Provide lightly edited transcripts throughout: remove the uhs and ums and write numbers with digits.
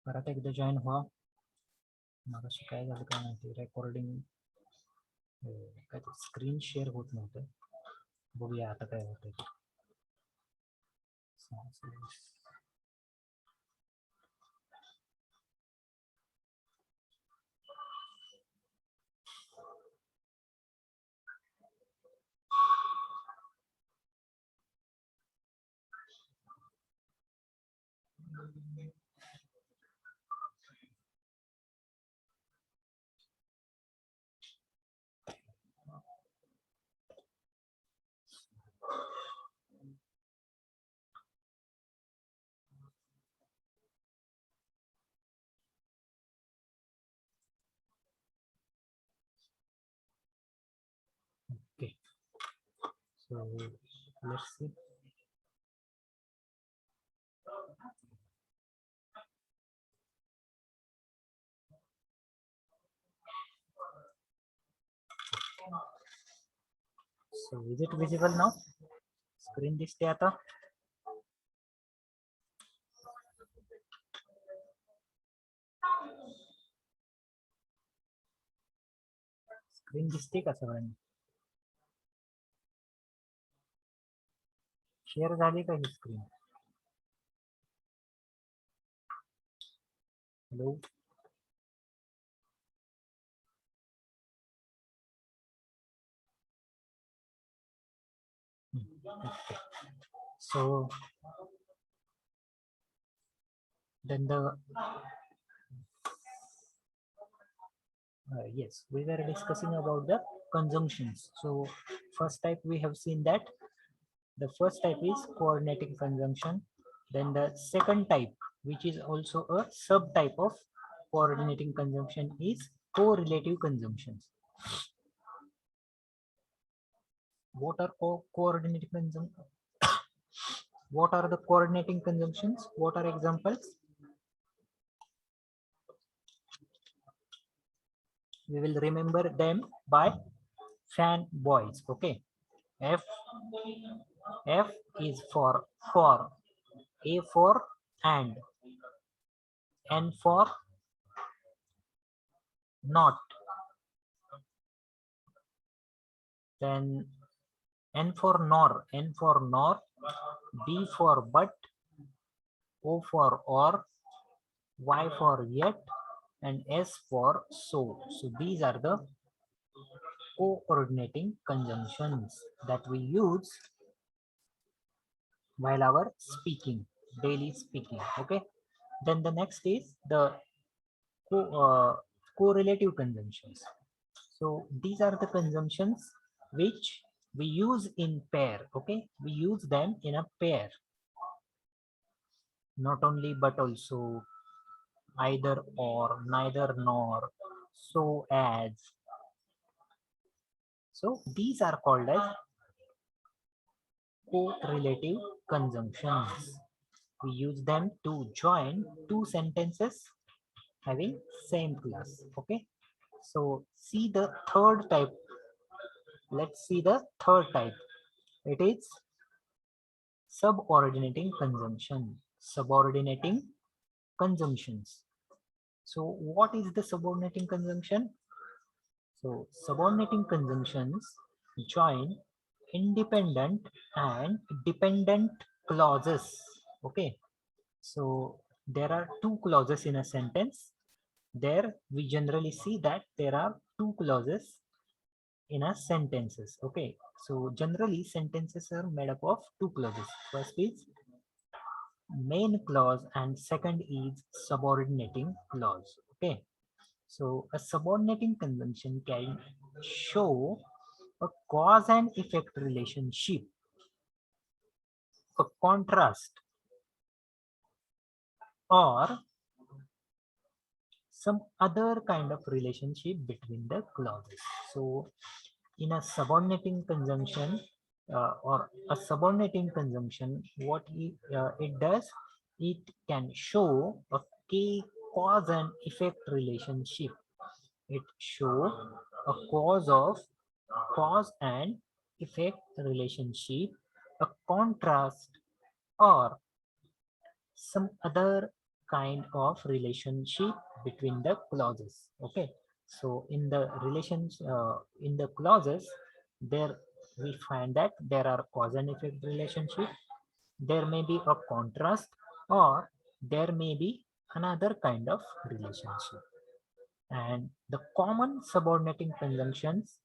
परत एकदा जॉईन व्हा. मगाशी काय झालं काय माहिती, रेकॉर्डिंग काय ते स्क्रीन शेअर होत नव्हतं. बघूया आता काय होतंय. Okay, so let's see. So is it visible now? Screen दिसते आता? स्क्रीन दिसते का सगळ्यांना? शेअर झाली का ही screen? Hello, okay. So then yes, we were discussing about the conjunctions. So first type we have seen that the first type is coordinating conjunction. Then the second type, which is also a subtype of coordinating conjunction, is correlative conjunctions. What are coordinating conjunctions? What are the coordinating conjunctions? What are examples? We will remember them by fanboys. Okay. F is for, A for and, N for not, then N for nor, B for but, O for or, Y for yet, and S for so. So these are the coordinating conjunctions that we use while our speaking, daily speaking. Okay. Then the next is the correlative conjunctions. So these are the conjunctions which we use in pair. Okay, we use them in a pair. Not only but also, either or, neither nor, so as. So these are called as correlative conjunctions. We use them to join two sentences having same class. Okay, so see the third type. Let's see the third type. It is subordinating conjunction. Subordinating conjunctions. So what is the subordinating conjunction? So subordinating conjunctions join independent and dependent clauses. Okay, so there are two clauses in a sentence. There we generally see that there are two clauses in a sentences. Okay, so generally sentences are made up of two clauses. First is main clause and second is subordinating clause. Okay, so a subordinating conjunction can show a cause and effect relationship, a contrast, or some other kind of relationship between the clauses. So in a subordinating conjunction or a subordinating conjunction, what it does, it can show a key cause and effect relationship. It show a cause and effect relationship, a contrast, or some other kind of relationship between the clauses. Okay, so in the relations, in the clauses, there we find that there are cause and effect relationship, there may be a contrast, or there may be another kind of relationship. And the common subordinating conjunctions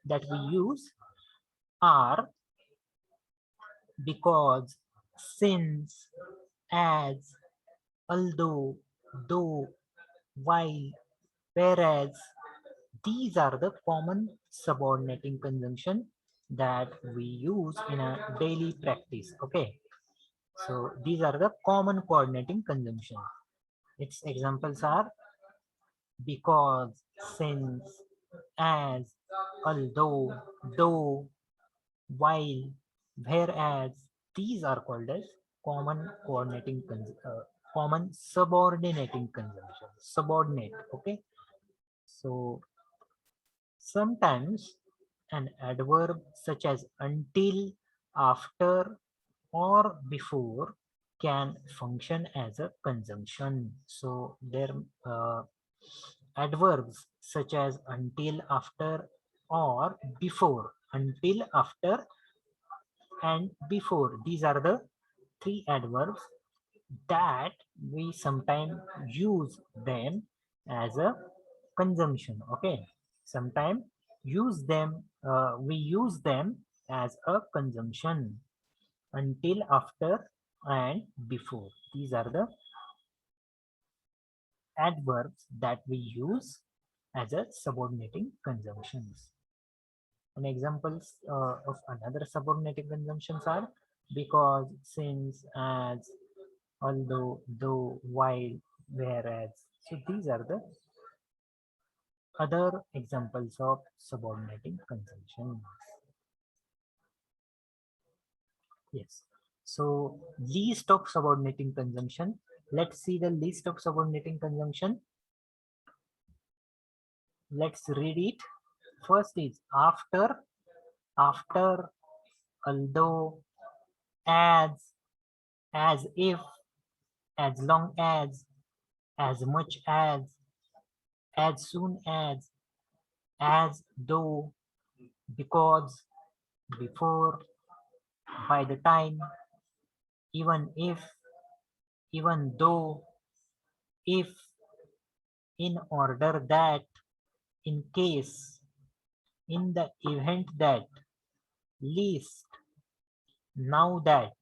that we use are because, since, as, although, though, while, whereas. These are the common subordinating conjunction that we use in a daily practice. Okay, so these are the common coordinating conjunction. Its examples are because, since, as, although, though, while, whereas. These are called as common common subordinating conjunction. Subordinate. Okay, so sometimes an adverb such as until, after, or before can function as a conjunction. So their adverbs such as until, after, or before. Until, after, and before. These are the three adverbs that we sometimes use them as a conjunction. Okay, sometimes we use them as a conjunction. Until, after, and before. These are the adverbs that we use as a subordinating conjunctions. And examples of another subordinating conjunctions are because, since, as, although, though, while, whereas. So these are the other examples of subordinating conjunction. Yes. So list of subordinating conjunction. Let's see the list of subordinating conjunction. Let's read it. First is after, after, although, as if, as long as much as soon as though, because, before, by the time, even if, even though, if, in order that, in case, in the event that, least, now that,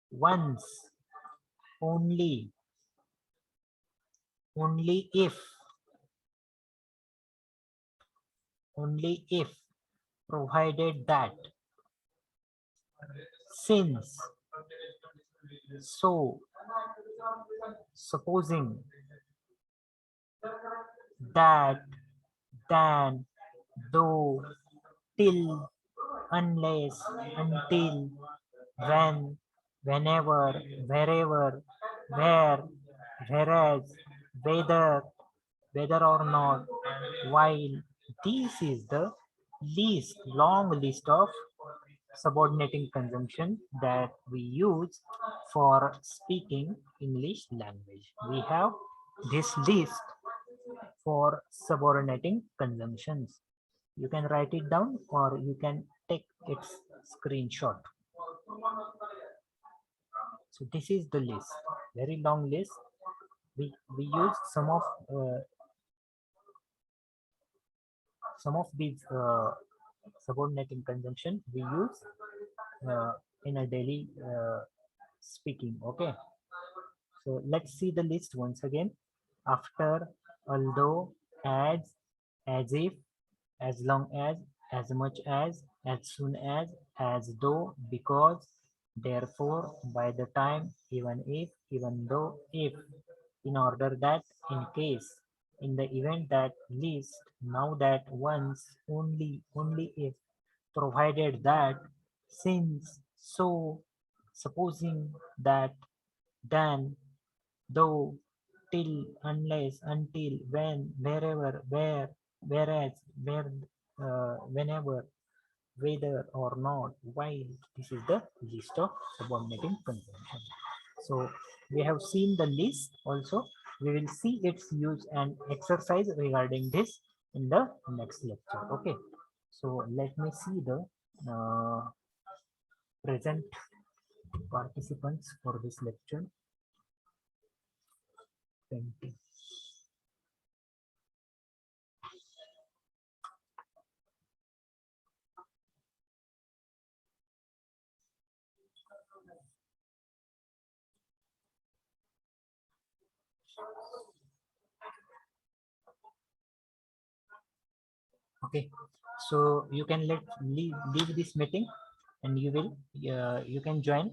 once, only, only if, provided that, since, so, supposing, that, than, though, till, unless, until, when, whenever, wherever, where, whereas, whether or not, while. This is the long list of subordinating conjunction that we use for speaking English language. We have this list for subordinating conjunctions. You can write it down or you can take its screenshot. So this is the list, very long list. We use some of these subordinating conjunction we use in a daily speaking. Okay, so let's see the list once again. After, although, as if, as long as much as soon as though, because, therefore, by the time, even if, even though, if, in order that, in case, in the event that, least, now that, once, only if, provided that, since, so, supposing that, then, though, till, unless, until, when, wherever, where, whereas, where, whenever, whether or not, while. This is the list of subordinating conjunction. So we have seen the list also. We will see its use and exercise regarding this in the next lecture. Okay. So let me see the present participants for this lecture. 20. Okay. So you can leave this meeting and you can join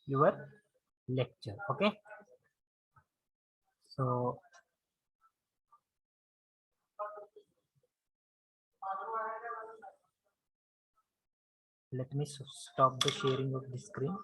your lecture. Okay. So let me stop the sharing of the screen.